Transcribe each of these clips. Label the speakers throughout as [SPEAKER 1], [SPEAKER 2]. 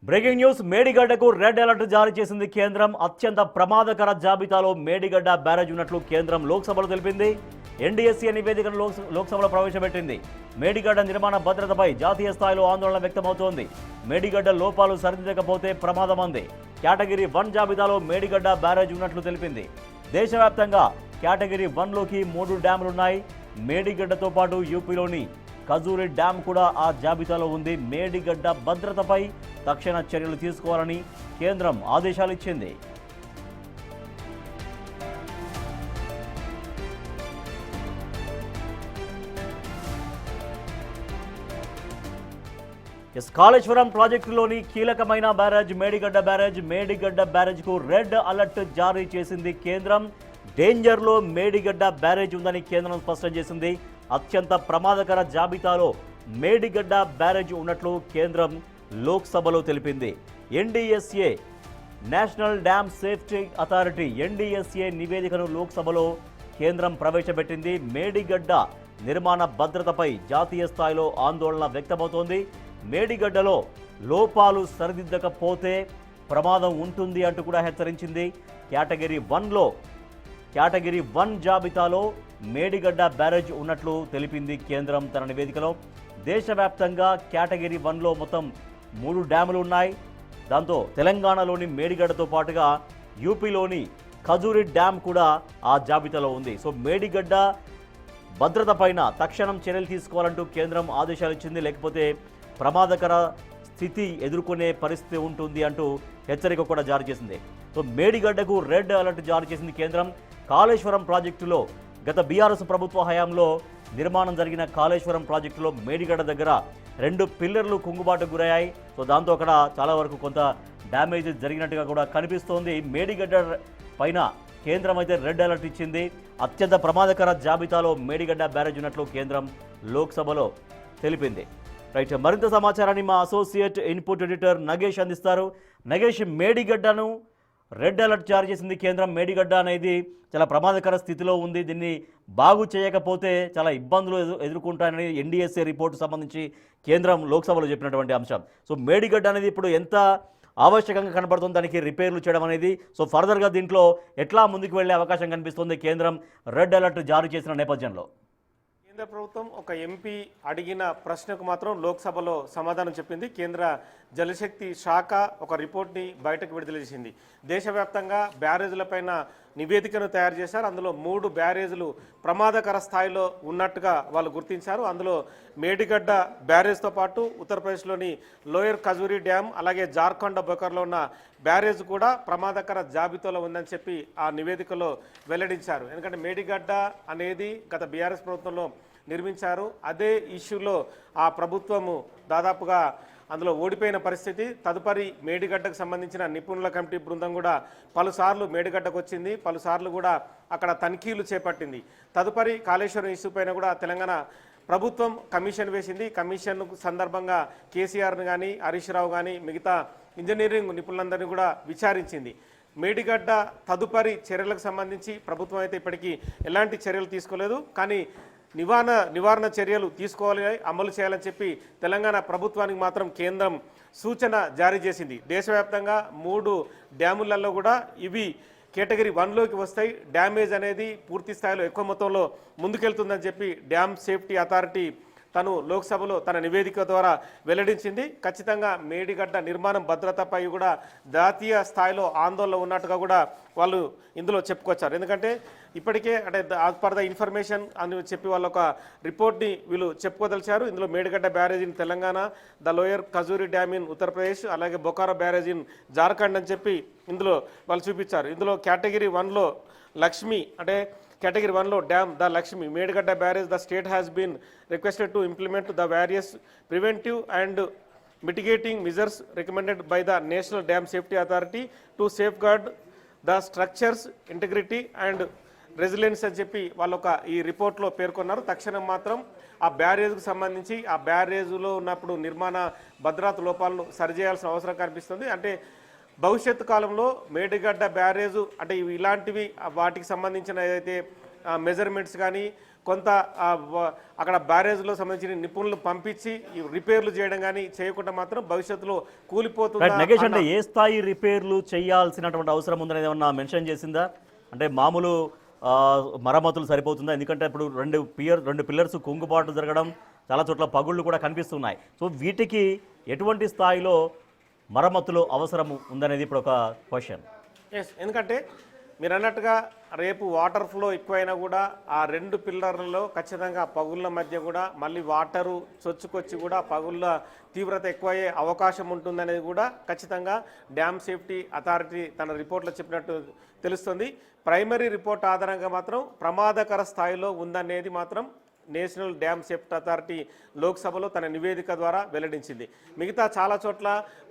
[SPEAKER 1] Breaking news మేడిగడ్డకు red alert జారీ చేసింది కేంద్రం. అత్యంత ప్రమాదకర జాబితాలో మేడిగడ్డ బ్యారేజ్ ఉన్నట్లు కేంద్రం లోక్సభలో తెలిపింది. ఎన్డీఎస్ఏ నివేదికను లోక్సభలో ప్రవేశపెట్టింది. మేడిగడ్డ నిర్మాణ భద్రతపై జాతీయ స్థాయిలో ఆందోళన వ్యక్తమవుతోంది. మేడిగడ్డ లోపాలు సరిదిద్దకపోతే ప్రమాదం అంది. కేటగిరీ 1 జాబితాలో మేడిగడ్డ బ్యారేజ్ ఉన్నట్లు తెలిపింది. దేశవ్యాప్తంగా కేటగిరీ 1లోకి 3 డ్యాములున్నాయి. మేడిగడ్డతో పాటు యూపీలోని ఖజూరి డ్యామ్ కూడా ఆ జాబితాలో ఉంది. మేడిగడ్డ భద్రతపై తక్షణ చర్యలు తీసుకోవాలని కేంద్రం ఆదేశాలు ఇచ్చింది. కాళేశ్వరం ప్రాజెక్టులోని కీలకమైన బ్యారేజ్ మేడిగడ్డ బ్యారేజ్. మేడిగడ్డ బ్యారేజ్కు రెడ్ అలర్ట్ జారీ చేసింది కేంద్రం. డేంజర్లో మేడిగడ్డ బ్యారేజ్ ఉందని కేంద్రం స్పష్టం చేసింది. అత్యంత ప్రమాదకర జాబితాలో మేడిగడ్డ బ్యారేజ్ ఉన్నట్లు కేంద్రం లోక్సభలో తెలిపింది. NDSA national Dam Safety authority NDSA నివేదికను లోక్సభలో కేంద్రం ప్రవేశపెట్టింది. మేడిగడ్డ నిర్మాణ భద్రతపై జాతీయ స్థాయిలో ఆందోళన వ్యక్తమవుతోంది. మేడిగడ్డలో లోపాలు సరిదిద్దకపోతే ప్రమాదం ఉంటుంది అంటూ కూడా హెచ్చరించింది. కేటగిరీ 1 జాబితాలో మేడిగడ్డ బ్యారేజ్ ఉన్నట్లు తెలిపింది కేంద్రం తన నివేదికలో. దేశవ్యాప్తంగా కేటగిరీ 1లో మొత్తం 3 డ్యాములు ఉన్నాయి. దాంతో తెలంగాణలోని మేడిగడ్డతో పాటుగా యూపీలోని ఖజూరి డ్యామ్ కూడా ఆ జాబితాలో ఉంది. సో మేడిగడ్డ భద్రత పైన తక్షణం చర్యలు తీసుకోవాలంటూ కేంద్రం ఆదేశాలు ఇచ్చింది. లేకపోతే ప్రమాదకర స్థితి ఎదుర్కొనే పరిస్థితి ఉంటుంది అంటూ హెచ్చరిక కూడా జారీ చేసింది. సో మేడిగడ్డకు రెడ్ అలర్ట్ జారీ చేసింది కేంద్రం. కాళేశ్వరం ప్రాజెక్టులో గత బీఆర్ఎస్ ప్రభుత్వ హయాంలో నిర్మాణం జరిగిన కాళేశ్వరం ప్రాజెక్టులో మేడిగడ్డ దగ్గర 2 పిల్లర్లు కుంగుబాటుకు గురయ్యాయి. సో దాంతో అక్కడ చాలా వరకు కొంత డ్యామేజ్ జరిగినట్టుగా కూడా కనిపిస్తోంది. మేడిగడ్డ పైన కేంద్రం అయితే రెడ్ అలర్ట్ ఇచ్చింది. అత్యంత ప్రమాదకర జాబితాలో మేడిగడ్డ బ్యారేజ్ ఉన్నట్లు కేంద్రం లోక్సభలో తెలిపింది. రైట్, మరింత సమాచారాన్ని మా అసోసియేట్ ఇన్పుట్ ఎడిటర్ నగేష్ అందిస్తారు. నగేష్, మేడిగడ్డను రెడ్ అలర్ట్ జారీ చేసింది కేంద్రం. మేడిగడ్డ అనేది చాలా ప్రమాదకర స్థితిలో ఉంది. దీన్ని బాగు చేయకపోతే చాలా ఇబ్బందులు ఎదుర్కొంటాయని ఎన్డీఎస్ఏ రిపోర్టు సంబంధించి కేంద్రం లోక్సభలో చెప్పినటువంటి అంశం. సో మేడిగడ్డ అనేది ఇప్పుడు ఎంత ఆవశ్యకంగా కనబడుతుంది దానికి రిపేర్లు చేయడం అనేది. సో ఫర్దర్గా దీంట్లో ఎట్లా ముందుకు వెళ్ళే అవకాశం కనిపిస్తుంది కేంద్రం రెడ్ అలర్ట్ జారీ చేసిన నేపథ్యంలో?
[SPEAKER 2] కేంద్ర ప్రభుత్వం ఒక ఎంపీ అడిగిన ప్రశ్నకు మాత్రం లోక్సభలో సమాధానం చెప్పింది. కేంద్ర జలశక్తి శాఖ ఒక రిపోర్ట్ని బయటకు విడుదల చేసింది. దేశవ్యాప్తంగా బ్యారేజీలపైన నివేదికను తయారు చేశారు. అందులో 3 బ్యారేజీలు ప్రమాదకర స్థాయిలో ఉన్నట్టుగా వాళ్ళు గుర్తించారు. అందులో మేడిగడ్డ బ్యారేజ్తో పాటు ఉత్తరప్రదేశ్లోని లోయర్ ఖజూరి డ్యామ్, అలాగే జార్ఖండ్ బొకర్లో ఉన్న బ్యారేజ్ కూడా ప్రమాదకర జాబితాలో ఉందని చెప్పి ఆ నివేదికలో వెల్లడించారు. ఎందుకంటే మేడిగడ్డ అనేది గత బీఆర్ఎస్ ప్రభుత్వంలో నిర్మించారు. అదే ఇష్యూలో ఆ ప్రభుత్వము దాదాపుగా అందులో ఓడిపోయిన పరిస్థితి. తదుపరి మేడిగడ్డకు సంబంధించిన నిపుణుల కమిటీ బృందం కూడా పలుసార్లు మేడిగడ్డకు వచ్చింది, పలుసార్లు కూడా అక్కడ తనిఖీలు చేపట్టింది. తదుపరి కాళేశ్వరం ఇష్యూ పైన కూడా తెలంగాణ ప్రభుత్వం కమిషన్ వేసింది. కమిషన్ సందర్భంగా కేసీఆర్ను కానీ హరీష్ రావు కానీ మిగతా ఇంజనీరింగ్ నిపుణులందరినీ కూడా విచారించింది. మేడిగడ్డ తదుపరి చర్యలకు సంబంధించి ప్రభుత్వం అయితే ఇప్పటికీ ఎలాంటి చర్యలు తీసుకోలేదు. కానీ నివారణ చర్యలు తీసుకోవాలి, అమలు చేయాలని చెప్పి తెలంగాణ ప్రభుత్వానికి మాత్రం కేంద్రం సూచన జారీ చేసింది. దేశవ్యాప్తంగా 3 డ్యాములలో కూడా ఇవి కేటగిరీ 1లోకి వస్తాయి. డ్యామేజ్ అనేది పూర్తి స్థాయిలో ఎక్కువ మొత్తంలో ముందుకెళ్తుందని చెప్పి డ్యామ్ సేఫ్టీ అథారిటీ తను లోక్సభలో తన నివేదిక ద్వారా వెల్లడించింది. ఖచ్చితంగా మేడిగడ్డ నిర్మాణం భద్రతపై కూడా జాతీయ స్థాయిలో ఆందోళన ఉన్నట్టుగా కూడా వాళ్ళు ఇందులో చెప్పుకొచ్చారు. ఎందుకంటే ఇప్పటికే అంటే యాజ్ పర్ ద ఇన్ఫర్మేషన్ అని చెప్పి వాళ్ళు ఒక రిపోర్ట్ని వీళ్ళు చెప్పుకోదలిచారు. ఇందులో Medigadda barrage in Telangana, the lower Khajuri dam in Uttar Pradesh, అలాగే బొకారో బ్యారేజ్ ఇన్ జార్ఖండ్ అని చెప్పి ఇందులో వాళ్ళు చూపించారు. ఇందులో కేటగిరీ 1లో లక్ష్మి అంటే కేటగిరీ 1లో dam the Lakshmi Medigadda barrage the state has been requested to implement the various preventive and mitigating measures recommended by the National Dam Safety Authority to safeguard the structures integrity and resilience అని చెప్పి వాళ్ళు ఒక ఈ రిపోర్ట్లో పేర్కొన్నారు. తక్షణం మాత్రం ఆ బ్యారేజ్కు సంబంధించి ఆ బ్యారేజ్లో ఉన్నప్పుడు నిర్మాణ భద్రతా లోపాలను సరిచేయాల్సిన అవసరం కనిపిస్తుంది. అంటే భవిష్యత్తు కాలంలో మేడిగడ్డ బ్యారేజు అంటే ఇలాంటివి వాటికి సంబంధించిన ఏదైతే మెజర్మెంట్స్ కానీ కొంత అక్కడ బ్యారేజ్లో సంబంధించిన నిపుణులు పంపించి ఈ రిపేర్లు చేయడం కానీ చేయకుండా మాత్రం భవిష్యత్తులో కూలిపోతుంది.
[SPEAKER 1] నగేష్, అంటే ఏ స్థాయి రిపేర్లు చేయాల్సినటువంటి అవసరం ఉందనేది ఏమన్నా మెన్షన్ చేసిందా? అంటే మామూలు మరమ్మతులు సరిపోతుందా? ఎందుకంటే ఇప్పుడు రెండు పిల్లర్స్ కుంగుబాటు జరగడం, చాలా చోట్ల పగుళ్ళు కూడా కనిపిస్తున్నాయి. సో వీటికి ఎటువంటి స్థాయిలో మరమ్మతులు అవసరం ఉందనేది ఇప్పుడు ఒక క్వశ్చన్.
[SPEAKER 2] ఎందుకంటే మీరు అన్నట్టుగా రేపు వాటర్ ఫ్లో ఎక్కువైనా కూడా ఆ 2 పిల్లర్లలో ఖచ్చితంగా పగుళ్ళ మధ్య కూడా మళ్ళీ వాటరు చొచ్చుకొచ్చి కూడా పగుళ్ళ తీవ్రత ఎక్కువయ్యే అవకాశం ఉంటుందనేది కూడా ఖచ్చితంగా డ్యామ్ సేఫ్టీ అథారిటీ తన రిపోర్ట్లో చెప్పినట్టు తెలుస్తుంది. ప్రైమరీ రిపోర్ట్ ఆధారంగా మాత్రం ప్రమాదకర స్థాయిలో ఉందనేది మాత్రం నేషనల్ డ్యామ్ సేఫ్టీ అథారిటీ లోక్సభలో తన నివేదిక ద్వారా వెల్లడించింది. మిగతా చాలా చోట్ల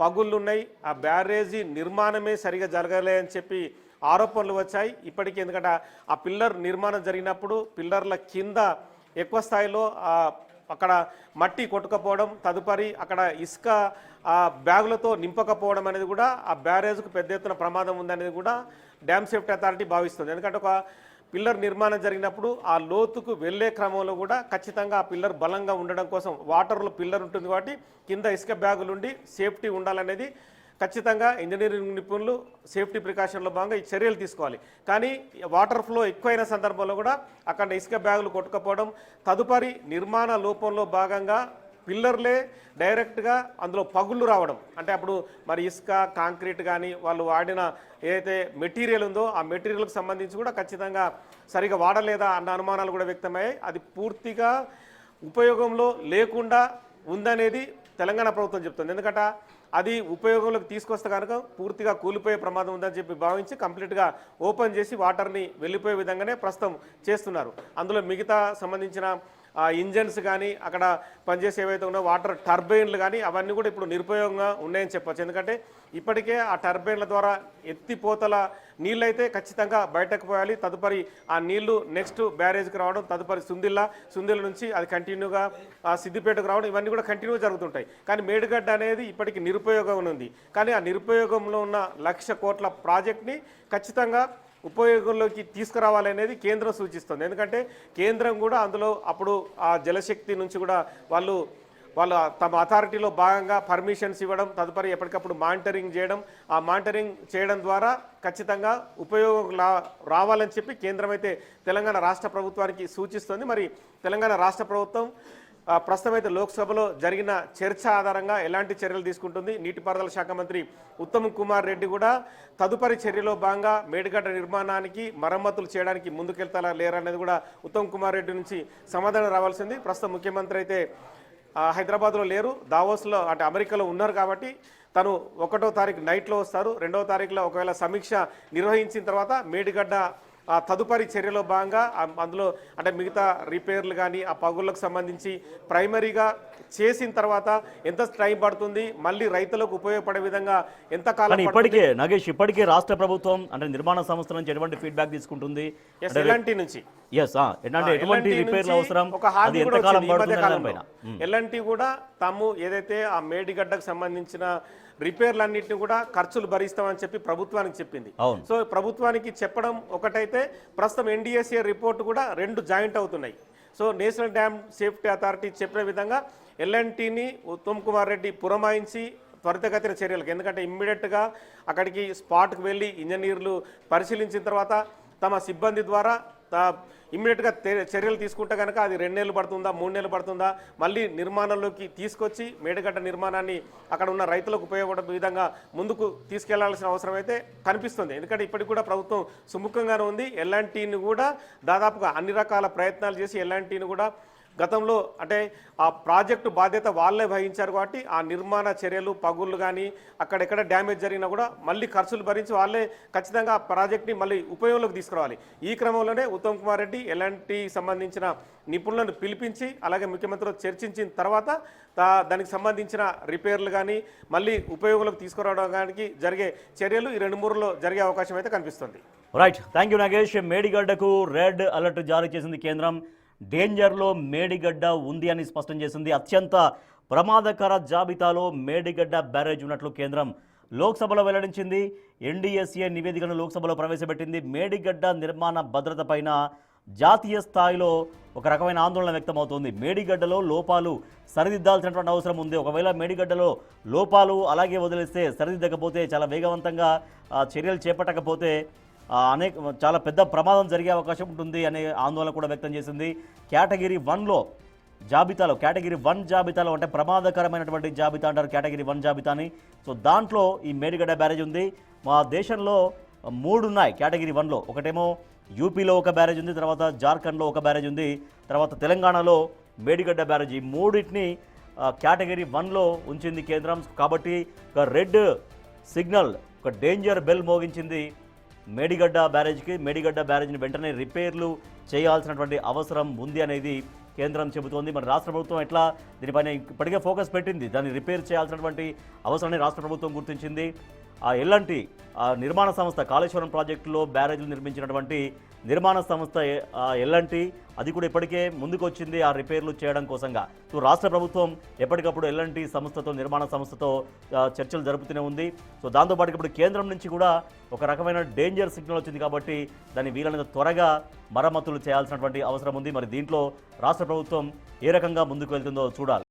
[SPEAKER 2] పగుళ్ళు ఉన్నాయి, ఆ బ్యారేజీ నిర్మాణమే సరిగా జరగలేదని చెప్పి ఆరోపణలు వచ్చాయి ఇప్పటికీ. ఎందుకంటే ఆ పిల్లర్ నిర్మాణం జరిగినప్పుడు పిల్లర్ల కింద ఎక్కువ స్థాయిలో అక్కడ మట్టి కొట్టుకపోవడం, తదుపరి అక్కడ ఇసుక బ్యాగులతో నింపకపోవడం అనేది కూడా ఆ బ్యారేజ్కు పెద్ద ఎత్తున ప్రమాదం ఉందనేది కూడా డ్యామ్ సేఫ్టీ అథారిటీ భావిస్తుంది. ఎందుకంటే ఒక పిల్లర్ నిర్మాణం జరిగినప్పుడు ఆ లోతుకు వెళ్ళే క్రమంలో కూడా ఖచ్చితంగా ఆ పిల్లర్ బలంగా ఉండడం కోసం వాటర్లో పిల్లర్ ఉంటుంది కాబట్టి కింద ఇసుక బ్యాగులుండి సేఫ్టీ ఉండాలనేది ఖచ్చితంగా ఇంజనీరింగ్ నిపుణులు సేఫ్టీ ప్రికాషన్లో భాగంగా ఈ చర్యలు తీసుకోవాలి. కానీ వాటర్ ఫ్లో ఎక్కువైన సందర్భంలో కూడా అక్కడ ఇసుక బ్యాగులు కొట్టుకపోవడం, తదుపరి నిర్మాణ లోపంలో భాగంగా పిల్లర్లే డైరెక్ట్గా అందులో పగుళ్ళు రావడం, అంటే అప్పుడు మరి ఇసుక కాంక్రీట్ కానీ వాళ్ళు వాడిన ఏదైతే మెటీరియల్ ఉందో ఆ మెటీరియల్కి సంబంధించి కూడా ఖచ్చితంగా సరిగా వాడలేదా అన్న అనుమానాలు కూడా వ్యక్తమయ్యాయి. అది పూర్తిగా ఉపయోగంలో లేకుండా ఉందనేది తెలంగాణ ప్రభుత్వం చెప్తుంది. ఎందుకంటే అది ఉపయోగంలోకి తీసుకొస్తే కనుక పూర్తిగా కూలిపోయే ప్రమాదం ఉందని చెప్పి భావించి కంప్లీట్గా ఓపెన్ చేసి వాటర్ని వెళ్ళిపోయే విధంగానే ప్రస్తుతం చేస్తున్నారు. అందులో మిగతా సంబంధించిన ఇంజన్స్ కానీ అక్కడ పనిచేసే ఏవైతే ఉన్నాయో వాటర్ టర్బైన్లు కానీ అవన్నీ కూడా ఇప్పుడు నిరుపయోగంగా ఉన్నాయని చెప్పచ్చు. ఎందుకంటే ఇప్పటికే ఆ టర్బైన్ల ద్వారా ఎత్తిపోతల నీళ్ళు అయితే ఖచ్చితంగా బయటకు పోయాలి. తదుపరి ఆ నీళ్లు నెక్స్ట్ బ్యారేజ్కి రావడం, తదుపరి సుందిల నుంచి అది కంటిన్యూగా సిద్దిపేటకు రావడం, ఇవన్నీ కూడా కంటిన్యూ జరుగుతుంటాయి. కానీ మేడిగడ్డ అనేది ఇప్పటికి నిరుపయోగం ఉంది. కానీ ఆ నిరుపయోగంలో ఉన్న 1,00,000 కోట్ల ప్రాజెక్ట్ని ఖచ్చితంగా ఉపయోగంలోకి తీసుకురావాలనేది కేంద్రం సూచిస్తుంది. ఎందుకంటే కేంద్రం కూడా అందులో అప్పుడు ఆ జలశక్తి నుంచి కూడా వాళ్ళు తమ అథారిటీలో భాగంగా పర్మిషన్స్ ఇవ్వడం, తదుపరి ఎప్పటికప్పుడు మానిటరింగ్ చేయడం, ఆ మానిటరింగ్ చేయడం ద్వారా ఖచ్చితంగా ఉపయోగం రావాలని చెప్పి కేంద్రం అయితే తెలంగాణ రాష్ట్ర ప్రభుత్వానికి సూచిస్తుంది. మరి తెలంగాణ రాష్ట్ర ప్రభుత్వం ప్రస్తుతం అయితే లోక్సభలో జరిగిన చర్చ ఆధారంగా ఎలాంటి చర్యలు తీసుకుంటుంది? నీటిపారుదల శాఖ మంత్రి ఉత్తమ్ కుమార్ రెడ్డి కూడా తదుపరి చర్యలో భాగంగా మేడిగడ్డ నిర్మాణానికి మరమ్మతులు చేయడానికి ముందుకెళ్తారా లేరనేది కూడా ఉత్తమ్ కుమార్ రెడ్డి నుంచి సమాధానం రావాల్సింది. ప్రస్తుతం ముఖ్యమంత్రి అయితే హైదరాబాద్లో లేరు, దావోస్లో అంటే అమెరికాలో ఉన్నారు. కాబట్టి తను 1వ తారీఖు నైట్లో వస్తారు. 2వ తారీఖులో ఒకవేళ సమీక్ష నిర్వహించిన తర్వాత మేడిగడ్డ తదుపరి చర్యలో భాగంగా అందులో అంటే మిగతా రిపేర్లు కానీ ఆ పగుళ్ళకు సంబంధించి ప్రైమరీగా చేసిన తర్వాత ఎంత టైం పడుతుంది, మళ్ళీ రైతులకు ఉపయోగపడే విధంగా ఎంత కాలం?
[SPEAKER 1] ఇప్పటికే నగేష్, ఇప్పటికే రాష్ట్ర ప్రభుత్వం అంటే నిర్మాణ సంస్థల నుంచి ఎటువంటి ఫీడ్బ్యాక్ తీసుకుంటుంది?
[SPEAKER 2] ఎల్ఎన్టీ నుంచి ఎల్ఎన్టీ కూడా తాము ఏదైతే ఆ మేడిగడ్డకు సంబంధించిన రిపేర్లన్నింటినీ కూడా ఖర్చులు భరిస్తామని చెప్పి ప్రభుత్వానికి చెప్పింది. సో ప్రభుత్వానికి చెప్పడం ఒకటైతే ప్రస్తుతం ఎన్డీఎస్ఏ రిపోర్ట్ కూడా 2 జాయింట్ అవుతున్నాయి. So national Dam Safety authority చెప్పిన విధంగా ఎల్ఎన్టీని ఉత్తమ్ కుమార్ రెడ్డి పురమాయించి త్వరితగతిన చర్యలకు, ఎందుకంటే ఇమ్మీడియట్గా అక్కడికి స్పాట్కి వెళ్ళి ఇంజనీర్లు పరిశీలించిన తర్వాత తమ సిబ్బంది ద్వారా ఇమ్మీడియట్గా చర్యలు తీసుకుంటే కనుక అది 2 నెలలు పడుతుందా 3 నెలలు పడుతుందా మళ్ళీ నిర్మాణంలోకి తీసుకొచ్చి మేడిగడ్డ నిర్మాణాన్ని అక్కడ ఉన్న రైతులకు ఉపయోగపడే విధంగా ముందుకు తీసుకెళ్లాల్సిన అవసరం అయితే కనిపిస్తుంది. ఎందుకంటే ఇప్పటికి కూడా ప్రభుత్వం సుముఖంగానే ఉంది. ఎల్ఎన్టీని కూడా దాదాపుగా అన్ని రకాల ప్రయత్నాలు చేసి ఎల్ఎన్టీని కూడా గతంలో అంటే ఆ ప్రాజెక్టు బాధ్యత వాళ్ళే వహించారు కాబట్టి ఆ నిర్మాణ చర్యలు పగుళ్ళు కానీ అక్కడెక్కడ డ్యామేజ్ జరిగినా కూడా మళ్ళీ ఖర్చులు భరించి వాళ్ళే ఖచ్చితంగా ఆ ప్రాజెక్ట్ని మళ్ళీ ఉపయోగంలోకి తీసుకురావాలి. ఈ క్రమంలోనే ఉత్తమ్ కుమార్ రెడ్డి ఎలాంటి సంబంధించిన నిపుణులను పిలిపించి అలాగే ముఖ్యమంత్రితో చర్చించిన తర్వాత దానికి సంబంధించిన రిపేర్లు కానీ మళ్ళీ ఉపయోగంలోకి తీసుకురావడానికి జరిగే చర్యలు ఈ 2-3లో జరిగే అవకాశం అయితే కనిపిస్తుంది.
[SPEAKER 1] Right, thank you Nagesh. మేడిగడ్డకు రెడ్ అలర్ట్ జారీ చేసింది కేంద్రం. డేంజర్లో మేడిగడ్డ ఉంది అని స్పష్టం చేసింది. అత్యంత ప్రమాదకర జాబితాలో మేడిగడ్డ బ్యారేజ్ ఉన్నట్లు కేంద్రం లోక్సభలో వెల్లడించింది. ఎన్డీఎస్ఏ నివేదికను లోక్సభలో ప్రవేశపెట్టింది. మేడిగడ్డ నిర్మాణ భద్రత పైన జాతీయ స్థాయిలో ఒక రకమైన ఆందోళన వ్యక్తమవుతోంది. మేడిగడ్డలో లోపాలు సరిదిద్దాల్సినటువంటి అవసరం ఉంది. ఒకవేళ మేడిగడ్డలో లోపాలు అలాగే వదిలేస్తే, సరిదిద్దకపోతే, చాలా వేగవంతంగా చర్యలు చేపట్టకపోతే చాలా పెద్ద ప్రమాదం జరిగే అవకాశం ఉంటుంది అనే ఆందోళన కూడా వ్యక్తం చేసింది. కేటగిరీ 1లో జాబితాలో, కేటగిరీ 1 జాబితాలో అంటే ప్రమాదకరమైనటువంటి జాబితా అంటారు కేటగిరీ 1 జాబితాని. సో దాంట్లో ఈ మేడిగడ్డ బ్యారేజ్ ఉంది. మా దేశంలో 3 ఉన్నాయి కేటగిరీ 1లో. ఒకటేమో యూపీలో ఒక బ్యారేజ్ ఉంది, తర్వాత జార్ఖండ్లో ఒక బ్యారేజ్ ఉంది, తర్వాత తెలంగాణలో మేడిగడ్డ బ్యారేజ్. ఈ మూడింటిని కేటగిరీ 1లో ఉంచింది కేంద్రం. కాబట్టి ఒక రెడ్ సిగ్నల్, ఒక డేంజర్ బెల్ మోగించింది మేడిగడ్డ బ్యారేజ్కి. మేడిగడ్డ బ్యారేజ్ని వెంటనే రిపేర్లు చేయాల్సినటువంటి అవసరం ఉంది అనేది కేంద్రం చెబుతోంది. మరి రాష్ట్ర ప్రభుత్వం ఎట్లా దీనిపైన ఇప్పటికే ఫోకస్ పెట్టింది. దాన్ని రిపేర్ చేయాల్సినటువంటి అవసరాన్ని రాష్ట్ర ప్రభుత్వం గుర్తించింది. ఆ ఎల్ఎన్టీ నిర్మాణ సంస్థ, కాళేశ్వరం ప్రాజెక్టులో బ్యారేజ్లు నిర్మించినటువంటి నిర్మాణ సంస్థ ఎల్ఎన్టీ, అది కూడా ఇప్పటికే ముందుకు వచ్చింది ఆ రిపేర్లు చేయడం కోసంగా. సో రాష్ట్ర ప్రభుత్వం ఎప్పటికప్పుడు ఎల్ఎన్టీ సంస్థతో, నిర్మాణ సంస్థతో చర్చలు జరుపుతూనే ఉంది. సో దాంతోపాటు ఇప్పుడు కేంద్రం నుంచి కూడా ఒక రకమైన డేంజర్ సిగ్నల్ వచ్చింది. కాబట్టి దాన్ని వీలైనంత త్వరగా మరమ్మతులు చేయాల్సినటువంటి అవసరం ఉంది. మరి దీంట్లో రాష్ట్ర ప్రభుత్వం ఏ రకంగా ముందుకు వెళ్తుందో చూడాలి.